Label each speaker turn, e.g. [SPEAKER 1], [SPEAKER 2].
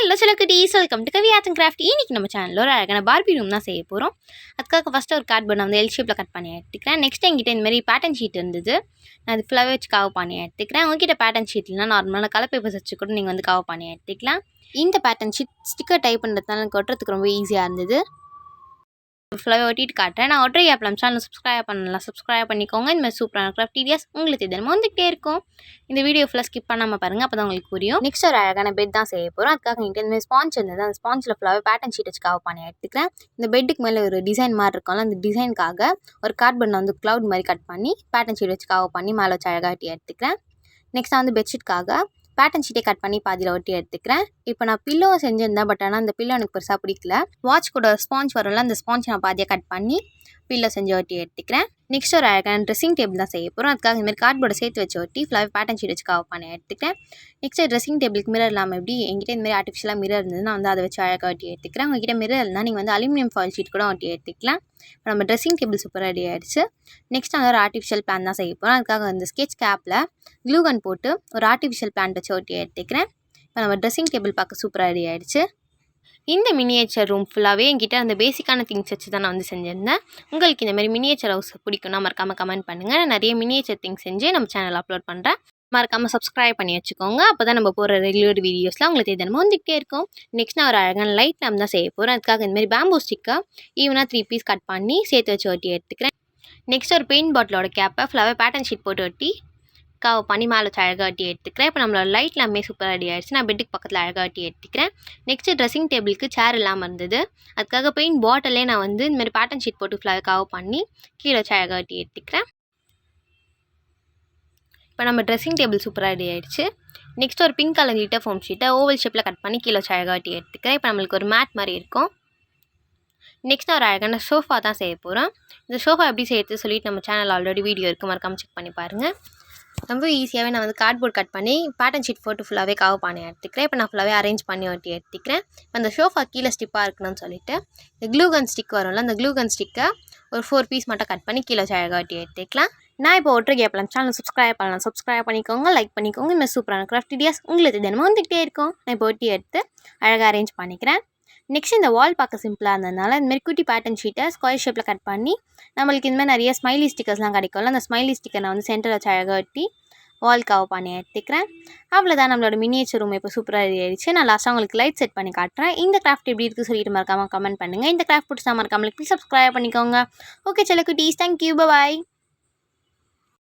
[SPEAKER 1] Hello குட்டீஸ், welcome to Kavi art and craft. இன்னைக்கு நம்ம சேனலில் ஒரு அழகான பார்பி ரூம் தான் செய்ய போகிறோம். அதுக்காக ஃபஸ்ட்டு ஒரு கார்ட்போர்ட் நான் வந்து எல் ஷேப்பில் கட் பண்ணி எடுத்துக்கிறேன். நெக்ஸ்ட் என்கிட்ட இந்த மாதிரி பேட்டர்ன் ஷீட் இருந்தது. நான் அது ஃபுல்லாகவே வச்சு கவர் பண்ணி எடுத்துக்கிறேன். உங்ககிட்ட பேட்டர்ன் ஷீட்லாம் நார்மலான கலர் பேப்பர்ஸ் வச்சு கூட நீங்கள் வந்து கவர் பண்ணி எடுத்துக்கலாம். இந்த பேட்டர்ன் ஷீட் ஸ்டிக்கர் டைப் பண்ணுறதுனால எனக்கு ஒட்டுறதுக்கு ரொம்ப ஈஸியாக இருந்தது. ஃபுல்லாகவே ஒட்டிட்டு காட்டுறேன். நான் ஒற்றை ஆப்லாம் சேனல் சப்ஸ்கிரைப் பண்ணிக்கோங்க. இந்த மாதிரி சூப்பரான கிராஃப்ட் வீடியோஸ் உங்களுக்கு தினமும் வந்துகிட்டே இருக்கும். இந்த வீடியோ ஃபுல்லாக ஸ்கிப் பண்ணாமல் பாருங்கள், அப்போ தான் உங்களுக்கு புரியும். நெக்ஸ்ட் ஒரு அழகான பெட் தான் செய்ய போகிறோம். அதுக்காக என்கிட்ட இந்த ஸ்பாஞ்ச் இருந்தது. அந்த ஸ்பாஞ்சில் ஃபுல்லாகவே பேட்டர்ன் ஷீட் வச்சு கவர் பண்ணி எடுத்துக்கிறேன். இந்த பெட்டுக்கு மேலே ஒரு டிசைன் மாதிரி இருக்கும்ல, அந்த டிசைனுக்காக ஒரு கார்ட்போர்டில் வந்து க்ளவுட் மாதிரி கட் பண்ணி பேட்டர்ன் ஷீட் வச்சு கவர் பண்ணி மேலே வச்சு அழகாக ஒட்டி எடுத்துக்கிறேன். நெக்ஸ்ட் நான் வந்து பெட்ஷீட்காக பேட்டர்ன் ஷீட்டை கட் பண்ணி பாதியில் ஒட்டி எடுத்துக்கிறேன். இப்போ நான் பில்லோ செஞ்சுருந்தேன், பட் ஆனால் அந்த பில்லோ எனக்கு பெருசாக பிடிக்கல. வாட்ச் கூட ஸ்பாஞ்ச் வரும்ல, அந்த ஸ்பாஞ்ச் நான் பாதியாக கட் பண்ணி பில்லோ செஞ்சு ஒட்டி எடுத்துக்கிறேன். நெக்ஸ்ட் ஒரு அழகான ட்ரெஸ்ஸிங் டேபிள் தான் செய்ய போகிறோம். அதுக்காக இந்தமாதிரி கார்ட்போர்டை சேர்த்து வச்சு ஒட்டி ஃபுல்லாக பேட்டர்ன் ஷீட் வச்சு கவர் பண்ணி எடுத்துக்கிறேன். நெக்ஸ்ட் ட்ரெஸ்ஸிங் டேபிளுக்கு மிரர் இல்லாமல் எப்படி என்கிட்ட இந்தமாதிரி ஆர்டிஃபிஷியலாக மிரர் இருந்தது, நான் வந்து அதை வச்சு அழகாக ஒட்டி எடுத்துக்கிறேன். உங்ககிட்ட மிரர் இருந்தால் நீங்கள் வந்து அலுமினியம் ஃபாயில் ஷீட் கூட ஒட்டி எடுத்துக்கலாம். இப்போ நம்ம ட்ரெஸ்ஸிங் டேபிள் சூப்பர் ரெடி ஆகிடுச்சு. நெக்ஸ்ட் வந்து ஒரு ஆர்டிஃபிஷியல் பிளான் தான் செய்ய போகிறோம். அதுக்காக வந்து ஸ்கெட்ச் கேப்பில் க்ளூ கன் போட்டு ஒரு ஆர்டிஃபிஷியல் பிளான் வச்சு ஒட்டி எடுத்துக்கிறேன். இப்போ நம்ம ட்ரெஸ்ஸிங் டேபிள் பார்க்க சூப்பராக ரெடி ஆகிடுச்சு. இந்த மினியேச்சர் ரூம் ஃபுல்லாகவே என்கிட்ட அந்த பேசிக்கான திங்ஸ் வச்சு தான் நான் வந்து செஞ்சுருந்தேன். உங்களுக்கு இந்த மாதிரி மினியேச்சர் ஹவுஸ் பிடிக்கும்னா மறக்காமல் கமெண்ட் பண்ணுங்கள். நான் நிறைய மினியேச்சர் திங்ஸ் செஞ்சு நம்ம சேனல் அப்லோட் பண்ணுறேன். மறக்காமல் சப்ஸ்கிரைப் பண்ணி வச்சுக்கோங்க. அப்போ தான் நம்ம போகிற ரெகுலர் வீடியோஸ்லாம் உங்களுக்கு தினமும் வந்துகிட்டே இருக்கும். நெக்ஸ்ட் நான் ஒரு அழகான லைட் லேம்ப் தான் செய்ய போகிறேன். அதுக்காக இந்தமாதிரி பேம்பூ ஸ்டிக்கை ஈவனாக 3 பீஸ் கட் பண்ணி சேர்த்து வச்சு ஒட்டி எடுத்துக்கிறேன். நெக்ஸ்ட் ஒரு பெயிண்ட் பாட்டிலோட கேப்பை ஃபுல்லாகவே பேட்டர்ன் ஷீட் போட்டு ஒட்டி கவர் பண்ணி மேலே வச்சு அழகாக ஒட்டி எடுத்துக்கிறேன். இப்போ நம்மளோட லைட் எல்லாமே சூப்பராக ரெடி ஆகிடுச்சு. நான் பெட்டுக்கு பக்கத்தில் அழகாக ஒட்டி எடுத்துக்கிறேன். நெக்ஸ்ட்டு ட்ரெஸ்ஸிங் டேபிளுக்கு சேர் இல்லாமல் இருந்தது. அதுக்காக பெயிண்ட் பாட்டிலே நான் வந்து இந்தமாதிரி பேட்டர்ன் ஷீட் போட்டு ஃபுல்லாக கவர் பண்ணி கீழே வச்சு அழகாக ஒட்டி எடுத்துக்கிறேன். இப்போ நம்ம ட்ரெஸ்ஸிங் டேபிள் சூப்பராக ரெடி ஆகிடுச்சு. நெக்ஸ்ட் ஒரு பிங்க் கலர் glitter foam ஷீட்டை ஓவல் ஷேப்பில் கட் பண்ணி கீழே வச்சு அழகாக ஒட்டி எடுத்துக்கிறேன். இப்போ நம்மளுக்கு ஒரு மேட் மாதிரி இருக்கும். நெக்ஸ்ட் ஒரு அழகான சோஃபா தான் செய்ய போகிறோம். இந்த சோஃபா எப்படி செய்யறது சொல்லிட்டு நம்ம சேனல் ஆல்ரெடி வீடியோ இருக்குது, மறக்காமல் செக் பண்ணி பாருங்கள். ரொம்ப ஈஸியாகவே நான் வந்து கார்ட்போர்ட் கட் பண்ணி பேட்டர்ன் ஷீட் போட்டு ஃபுல்லாகவே கவர் பண்ணி எடுத்துக்கிறேன். இப்போ நான் ஃபுல்லாகவே அரேஞ்ச் பண்ணி ஒட்டி எடுத்துக்கிறேன். இப்போ அந்த சோஃபா கீழே ஸ்டிப்பாக இருக்கணும்னு சொல்லிட்டு இந்த க்ளூ கன் ஸ்டிக் வரும்ல, அந்த க்ளூ கன் ஸ்டிக்கை ஒரு 4 பீஸ் மட்டும் கட் பண்ணி கீழே வச்சு அழகாக ஒட்டி எடுத்துக்கலாம். நான் இப்போ ஒட்டுற கேப்லாம் சேனல் சப்ஸ்கிரைப் பண்ணிக்கோங்க, லைக் பண்ணிக்கோங்க. இந்த சூப்பரான கிராஃப்ட் வீடியோஸ் உங்களுக்கு தினமும் வந்துகிட்டே இருக்கும். நான் இப்போ ஒட்டி எடுத்து அழகாக அரேஞ்ச் பண்ணிக்கிறேன். நெக்ஸ்ட் இந்த வால் பார்க்க சிம்பிளாக இருந்ததுனால இந்தமாதிரி குட்டி பேட்டர்ன் ஷீட்டை ஸ்கொயர் ஷேப்பில் கட் பண்ணி நம்மளுக்கு இந்தமாதிரி நிறைய ஸ்மைலி ஸ்டிக்கர்ஸ்லாம் கிடைக்கும்ல, அந்த ஸ்மைலி ஸ்டிக்கர் நான் வந்து சென்டர் வச்சு அழகாக ஒட்டி வால் கவர் பண்ணி எடுத்துக்கிறேன். அவ்வளோதான், நம்மளோட மினியேச்சர் ரூம் இப்போ சூப்பராக ரெடி ஆயிடுச்சு. நான் லாஸ்ட்டாக உங்களுக்கு லைட் செட் பண்ணி காட்டுறேன். இந்த கிராஃப்ட் எப்படி இருக்குது சொல்லிட்டு மறக்காமல் கமெண்ட் பண்ணுங்கள். இந்த கிராஃப்ட் பிடிச்சா மறக்காமல் சப்ஸ்கிரைப் பண்ணிக்கோங்க. ஓகே குட்டீஸ், தேங்க்யூ, பாய்.